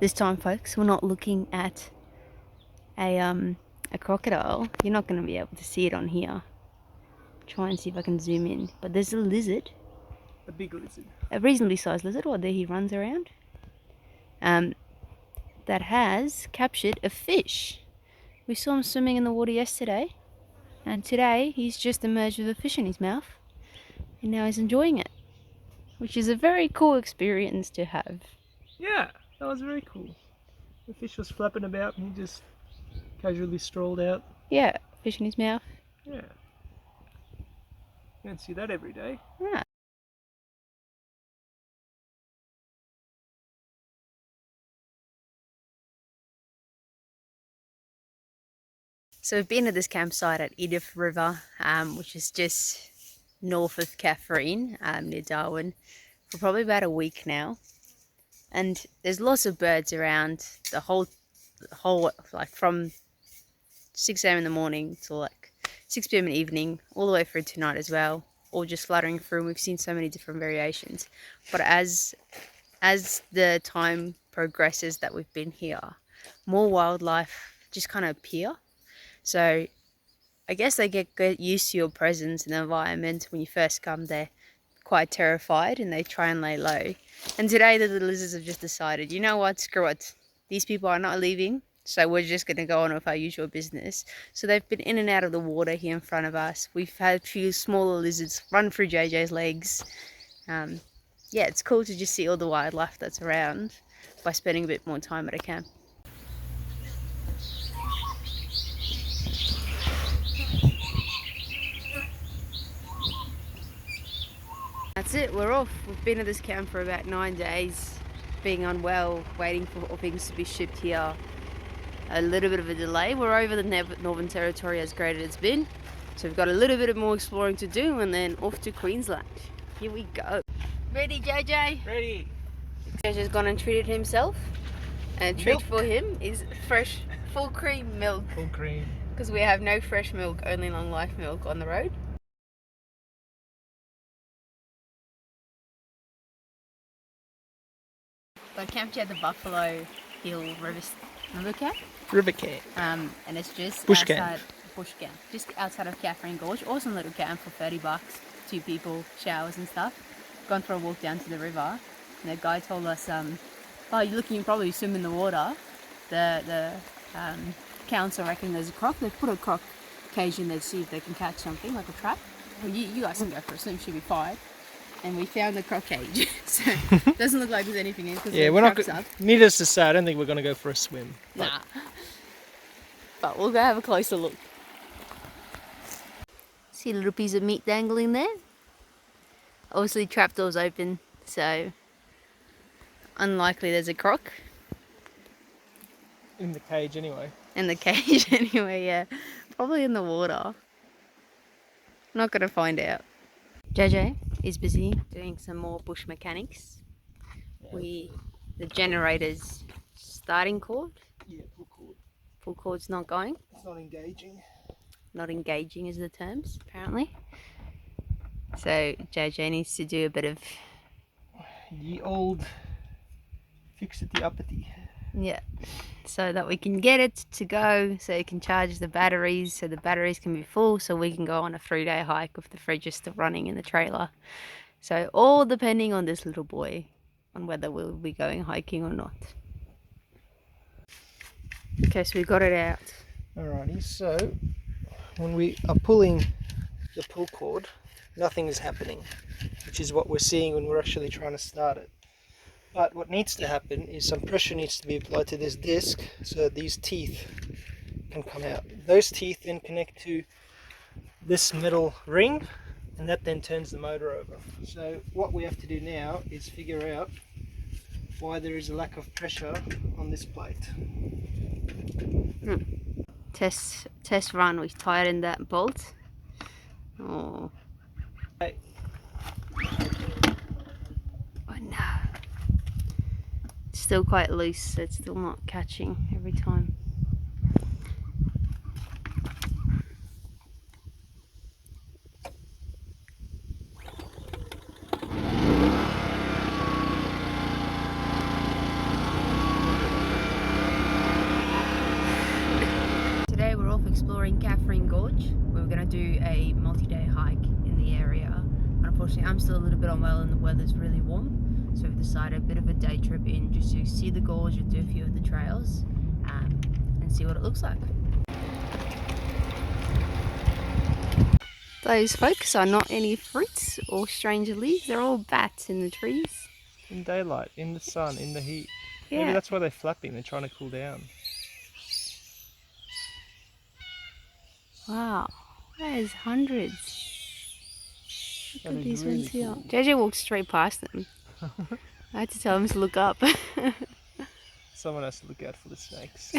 This time, folks, we're not looking at a crocodile. You're not going to be able to see it on here. Try and see if I can zoom in. But there's a lizard. A big lizard. A reasonably sized lizard. Or there he runs around. That has captured a fish. We saw him swimming in the water yesterday. And today he's just emerged with a fish in his mouth. And now he's enjoying it. Which is a very cool experience to have. Yeah, that was very cool. The fish was flapping about and he just casually strolled out. Yeah, fish in his mouth. Yeah. You don't see that every day. Yeah. So we've been at this campsite at Edith River, which is just north of Katherine, near Darwin, for probably about a week now. And there's lots of birds around the whole like from 6 a.m. in the morning till like 6 p.m. in the evening, all the way through tonight as well, all just fluttering through. And we've seen so many different variations. But as the time progresses that we've been here, more wildlife just kind of appear. So I guess they get used to your presence and the environment. When you first come, they're quite terrified and they try and lay low. And today the lizards have just decided, you know what, screw it. These people are not leaving, so we're just going to go on with our usual business. So they've been in and out of the water here in front of us. We've had a few smaller lizards run through JJ's legs. Yeah, it's cool to just see all the wildlife that's around by spending a bit more time at a camp. That's it, we're off. We've been at this camp for about 9 days, being unwell, waiting for things to be shipped here. A little bit of a delay. We're over the Northern Territory as great as it's been. So we've got a little bit more exploring to do and then off to Queensland. Here we go. Ready, JJ? Ready. JJ's gone and treated himself. And a treat for him is fresh, full cream milk. Full cream. Because we have no fresh milk, only long life milk on the road. So I camped here at the Buffalo Hill River Camp. River camp. And it's just bush outside bush camp, just outside of Katherine Gorge. Awesome little camp for $30, 2 people, showers and stuff. Gone for a walk down to the river, and the guy told us, "Oh, you can probably swim in the water." The council reckon there's a croc. They've put a croc cage in there to see if they can catch something like a trap. Well, you guys can go for a swim, should be fine. And we found the croc cage, so it doesn't look like there's anything in because we're not. Needless to say, I don't think we're going to go for a swim. Nah. But we'll go have a closer look. See a little piece of meat dangling there. Obviously, trapdoor's open, so unlikely there's a croc. In the cage, anyway. In the cage, anyway, yeah. Probably in the water. Not gonna find out. JJ is busy doing some more bush mechanics. Yeah. The generator's starting cord. Yeah, full cord. Full cord's not going. It's not engaging. Not engaging is the terms, apparently. So JJ needs to do a bit of... Ye old fix it the uppity. Yeah. So that we can get it to go, so it can charge the batteries, so the batteries can be full, so we can go on a 3-day hike with the fridge just still running in the trailer. So all depending on this little boy, on whether we'll be going hiking or not. Okay, so we got it out. Alrighty, so when we are pulling the pull cord, nothing is happening, which is what we're seeing when we're actually trying to start it. But what needs to happen is some pressure needs to be applied to this disc so these teeth can come out. Those teeth then connect to this metal ring, and that then turns the motor over. So what we have to do now is figure out why there is a lack of pressure on this plate. Test run, we tightened that bolt. Oh. Hey. Oh no. It's still quite loose, so it's still not catching every time. exploring Katherine Gorge. We were going to do a multi-day hike in the area. Unfortunately, I'm still a little bit unwell and the weather's really warm. So we've decided a bit of a day trip in just to see the gorge and do a few of the trails and see what it looks like. Those folks are not any fruits or stranger leaves. They're all bats in the trees. In daylight, in the sun, in the heat. Yeah. Maybe that's why they're flapping. They're trying to cool down. Wow, there's hundreds. Look at these really ones here. cool. JJ walked straight past them. I had to tell him to look up. Someone has to look out for the snakes.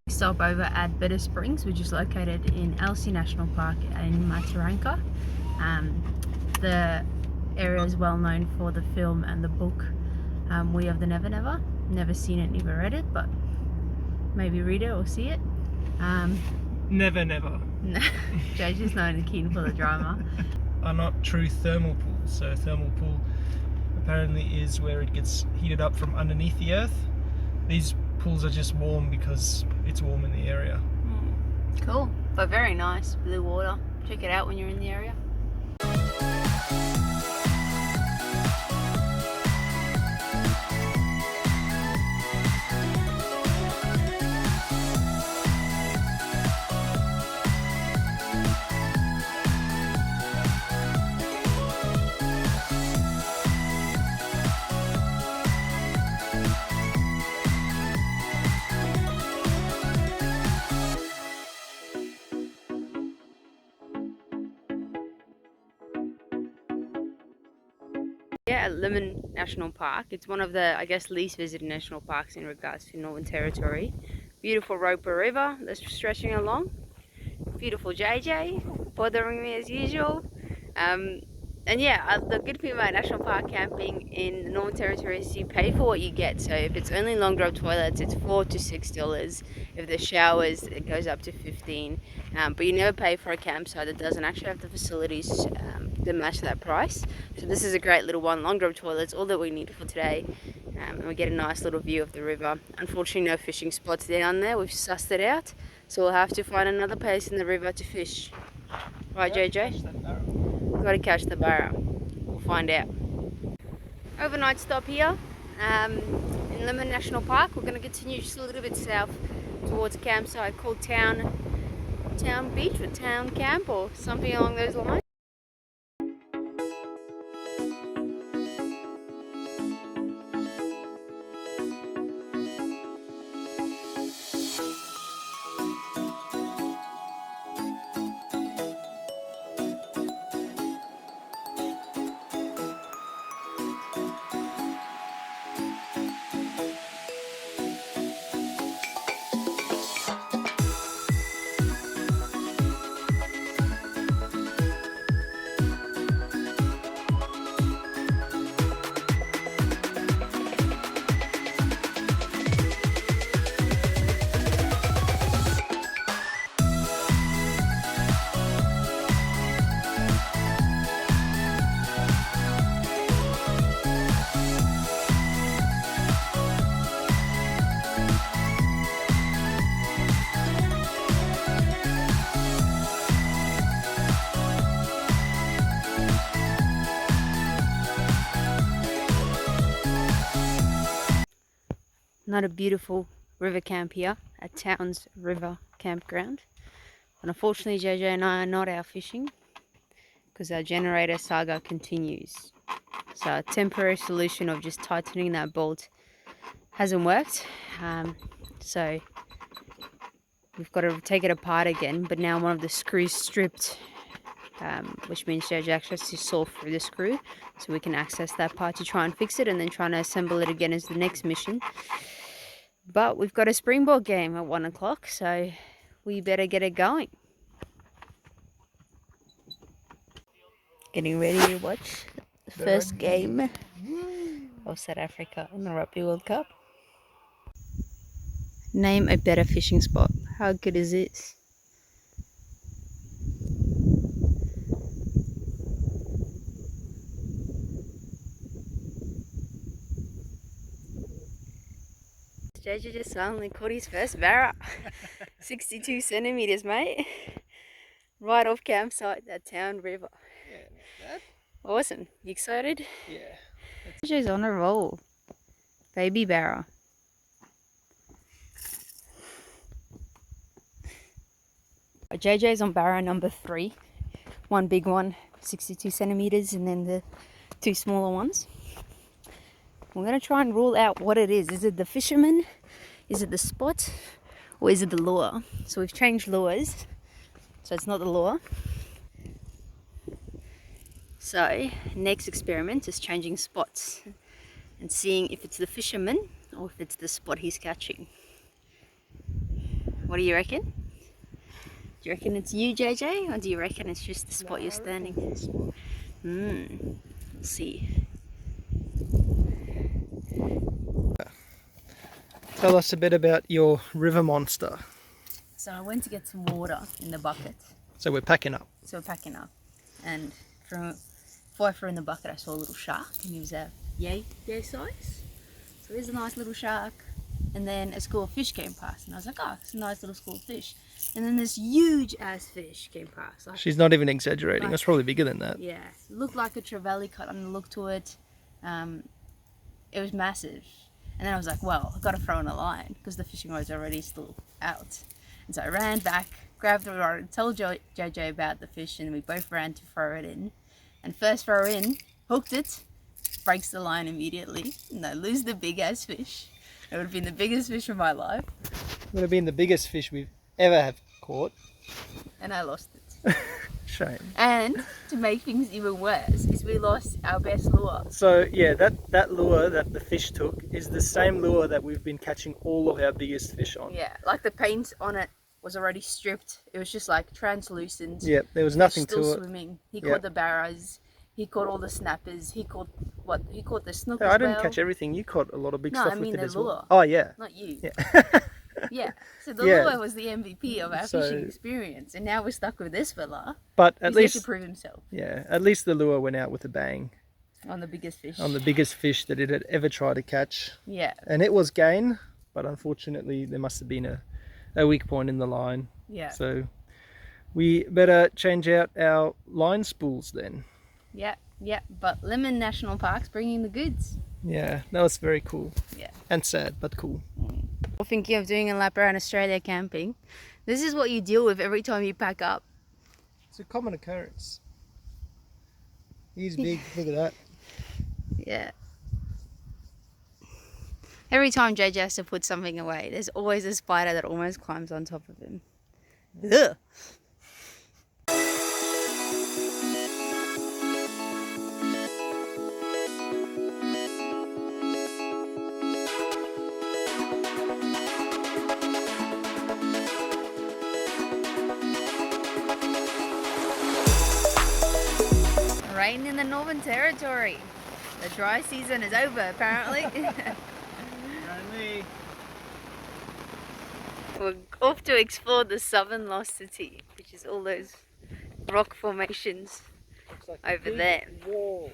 Stop over at Better Springs, which is located in Limmen National Park in Mataranka. The area is well known for the film and the book We of the Never Never. Never seen it, never read it, but maybe read it or see it. Never, never. JJ's known and keen for the drama. Are not true thermal pools. So a thermal pool apparently is where it gets heated up from underneath the earth. These pools are just warm because it's warm in the area. Cool, but very nice, blue water. Check it out when you're in the area. Yeah, at Limmen National Park. It's one of the, I guess, least visited national parks in regards to Northern Territory. Beautiful Roper River that's stretching along. Beautiful JJ, bothering me as usual. And yeah, the good thing about national park camping in the Northern Territory is you pay for what you get. So if it's only long drop toilets, it's $4 to $6. If there's showers, it goes up to $15. But you never pay for a campsite that doesn't actually have the facilities to match that price. So this is a great little one. Long drop toilets, all that we need for today. And we get a nice little view of the river. Unfortunately, no fishing spots down there. We've sussed it out. So we'll have to find another place in the river to fish. Right, JJ? We've got to catch the Barra. We'll find out. Overnight stop here in Limmen National Park. We're going to continue just a little bit south towards a campsite called Town Beach or Town Camp or something along those lines. Another beautiful river camp here at Towns River Campground. And unfortunately, JJ and I are not out fishing because our generator saga continues. So a temporary solution of just tightening that bolt hasn't worked. So we've got to take it apart again, but now one of the screws stripped, which means JJ actually has to saw through the screw so we can access that part to try and fix it, and then trying to assemble it again is the next mission. But we've got a springboard game at 1 o'clock, so we better get it going. Getting ready to watch the first game of South Africa in the Rugby World Cup. Name a better fishing spot. How good is this? JJ just finally caught his first Barra. 62 centimeters, mate. Right off campsite, that town river. Yeah, not bad. Awesome. You excited? Yeah. JJ's on a roll. Baby Barra. JJ's on Barra number 3. One big one, 62 centimeters, and then the 2 smaller ones. We're going to try and rule out what it is. Is it the fisherman? Is it the spot? Or is it the lure? So we've changed lures. So it's not the lure. So next experiment is changing spots and seeing if it's the fisherman or if it's the spot he's catching. What do you reckon? Do you reckon it's you, JJ? Or do you reckon it's just the spot you're standing? We'll see. Tell us a bit about your river monster. So I went to get some water in the bucket. So we're packing up. So we're packing up. And before I threw in the bucket, I saw a little shark. And he was a yay size. So there's a nice little shark. And then a school of fish came past. And I was like, oh, it's a nice little school of fish. And then this huge ass fish came past. Like, She's not even exaggerating. It's probably bigger than that. yeah. It looked like a trevally cut on the look to it. It was massive. And then I was like, well, I've got to throw in a line because the fishing rod's already still out. And so I ran back, grabbed the rod, told JJ about the fish, and we both ran to throw it in. And first throw in, hooked it, breaks the line immediately, and I lose the big ass fish. It would have been the biggest fish of my life. It would have been the biggest fish we've ever have caught. And I lost it. Shame. And to make things even worse is we lost our best lure. So yeah, that lure that the fish took is the same lure that we've been catching all of our biggest fish on. Yeah, like the paint on it was already stripped. It was just like translucent. Yeah, there was nothing to still it. Swimming. He Yeah. caught the barras. He caught all the snappers. He caught what? He caught the snook. No, as I didn't well. catch everything. You caught a lot of big No, stuff I mean with it the as well. lure. Oh yeah. Not you. Yeah. Yeah. So the Yeah. lure was the MVP of our So- fishing experience, and now we're stuck with this fella. But at Who's yet least to prove himself yeah, at least the lure went out with a bang on the biggest fish. on the biggest fish that it had ever tried to catch. Yeah. And it was gain, but unfortunately there must have been a weak point in the line. Yeah. So we better change out our line spools then. Yeah. Yeah. But Limmen National Park's bringing the goods. Yeah, that was very cool. Yeah. And sad, but cool. Or thinking of doing a lap around Australia camping. This is what you deal with every time you pack up. It's a common occurrence. He's big, look at that. Yeah. Every time JJ has to put something away, there's always a spider that almost climbs on top of him. Ugh. Rain in the Northern Territory. The dry season is over, apparently. We're off to explore the southern Lost City, which is all those rock formations Like over there. Wall.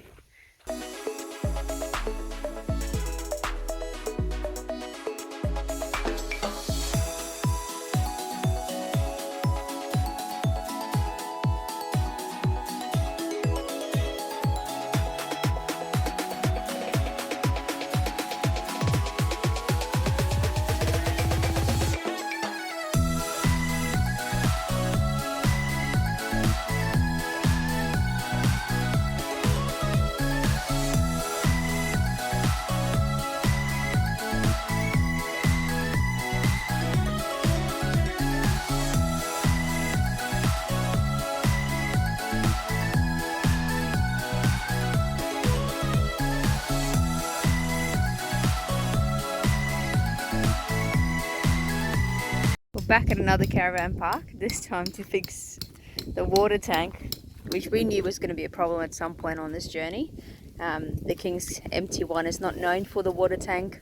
back at another caravan park, this time to fix the water tank, which we knew was going to be a problem at some point on this journey. The Kings Mt1 is not known for the water tank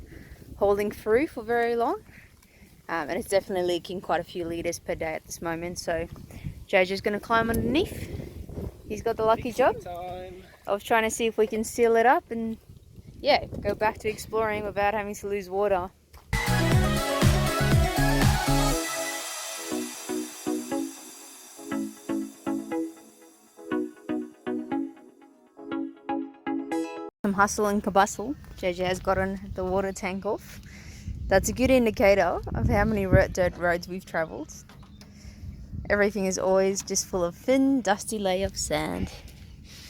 holding through for very long, and it's definitely leaking quite a few litres per day at this moment. So Jojo's going to climb underneath. He's got the lucky job of trying to see if we can seal it up and yeah, go back to exploring without having to lose water. Some hustle and kabustle. JJ has gotten the water tank off. That's a good indicator of how many dirt roads we've travelled. Everything is always just full of thin, dusty layer of sand.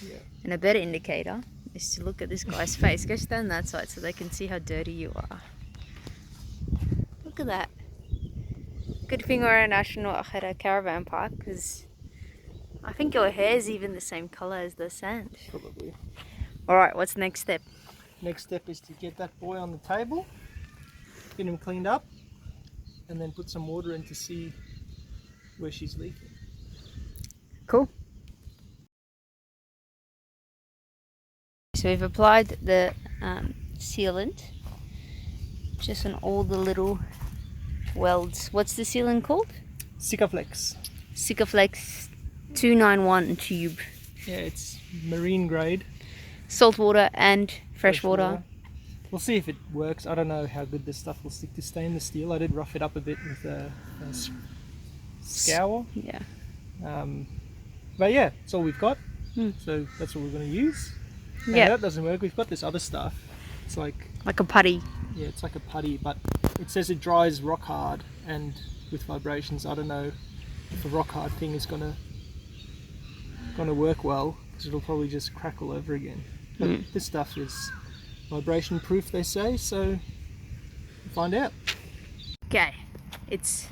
Yeah. And a better indicator is to look at this guy's face. Go stand that side so they can see how dirty you are. Look at that. Good thing we're at a caravan park, because I think your hair's even the same colour as the sand. Probably. Alright, what's the next step? Next step is to get that boy on the table, get him cleaned up, and then put some water in to see where she's leaking. Cool. So we've applied the sealant just on all the little welds. What's the sealant called? Sikaflex. Sikaflex 291 tube. Yeah, it's marine grade. Saltwater and freshwater. We'll see if it works. I don't know how good this stuff will stick to stainless steel. I did rough it up a bit with a scour. Yeah. But yeah, that's all we've got. So that's what we're going to use. Yeah. That doesn't work. We've got this other stuff. It's like a putty. Yeah, it's like a putty, but it says it dries rock hard, and with vibrations, I don't know if the rock hard thing is gonna work well, because it'll probably just crack all over again. But this stuff is vibration proof, they say, so we'll find out. Okay, it's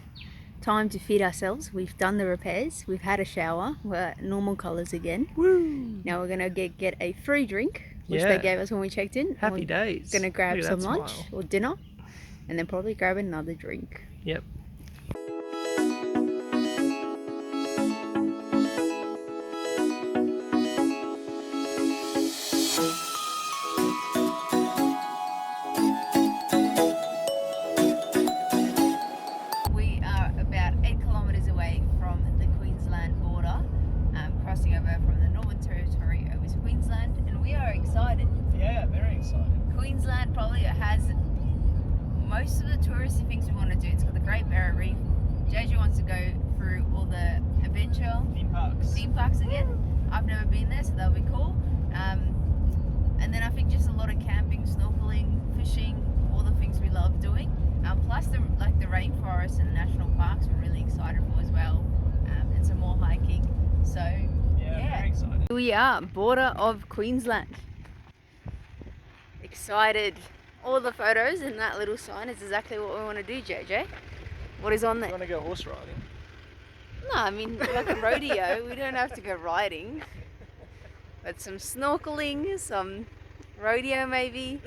time to feed ourselves. We've done the repairs, we've had a shower, we're at normal colours again. Woo! Now we're gonna get a free drink, which they gave us when we checked in. Happy days. Gonna grab some lunch or dinner, and then probably grab another drink. Yep. We are about 8 kilometres away from the Queensland border, crossing over from the Northern Territory over to Queensland, and we are excited. Yeah, very excited. Queensland probably has most of the touristy things we want to do. It's got the Great Barra Reef. JJ wants to go through all the adventure theme parks again. I've never been there, so that'll be cool. And then I think just a lot of camping, snorkeling, fishing, all the things we love doing. Plus the rainforest and the national parks we're really excited for as well. And some more hiking. So yeah, very excited. Here we are, border of Queensland. Excited. All the photos and that little sign is exactly what we want to do, JJ. What is on there? You want to go horse riding? No, I mean like a rodeo. We don't have to go riding. But some snorkeling, some rodeo maybe.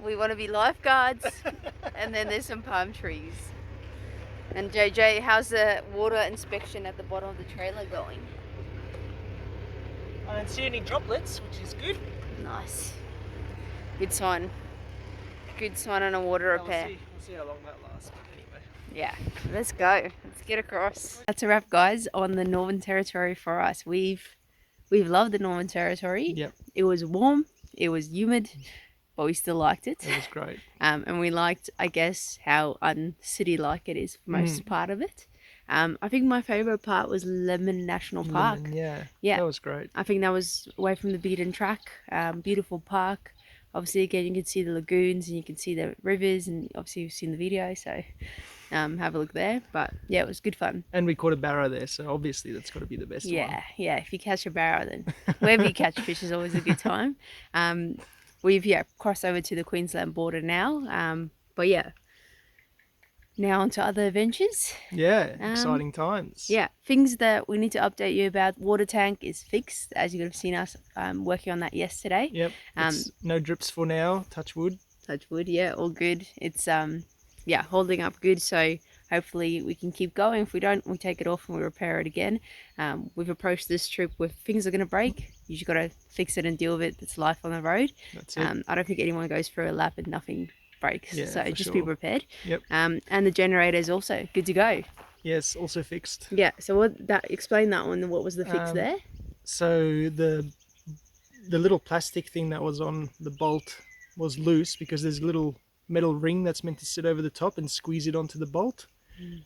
We want to be lifeguards. And then there's some palm trees. And JJ, how's the water inspection at the bottom of the trailer going? I don't see any droplets, which is good. Nice. Good sign. Good sign on a water repair. We'll see how long that lasts, but anyway. Yeah, let's go. Let's get across. That's a wrap, guys, on the Northern Territory for us. We've loved the Northern Territory. Yep. It was warm, it was humid, but we still liked it. It was great. And we liked, I guess, how uncity-like it is for most part of it. I think my favourite part was Limmen National Park. Yeah, that was great. I think that was away from the beaten track. Beautiful park. Obviously, again, you can see the lagoons and you can see the rivers, and obviously you've seen the video, so have a look there. But yeah, it was good fun. And we caught a barra there, so obviously that's got to be the best one. Yeah. If you catch a barra, then wherever you catch fish is always a good time. We've crossed over to the Queensland border now. But yeah, now on to other adventures. Yeah, exciting times. Yeah, things that we need to update you about. Water tank is fixed, as you could have seen us working on that yesterday. Yep. No drips for now. Touch wood. Touch wood. Yeah, all good. It's holding up good. So hopefully we can keep going. If we don't, we take it off and we repair it again. We've approached this trip with things are going to break. You just got to fix it and deal with it. It's life on the road. That's it. I don't think anyone goes through a lap and nothing breaks. Yeah, so for just sure. be prepared. Yep. And the generator is also good to go. Yes, also fixed. Yeah. So explain that one. What was the fix there? So the little plastic thing that was on the bolt was loose because there's a little metal ring that's meant to sit over the top and squeeze it onto the bolt.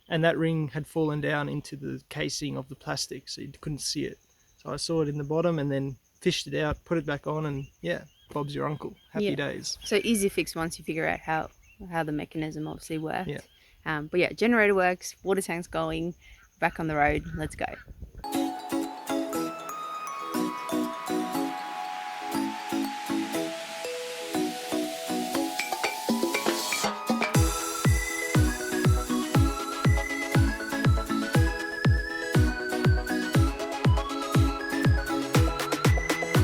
And that ring had fallen down into the casing of the plastic, so you couldn't see it. So I saw it in the bottom and then fished it out, put it back on, and yeah, Bob's your uncle. Happy days. So easy fix once you figure out how the mechanism obviously works. Yeah. But yeah, generator works, water tank's going, back on the road, let's go.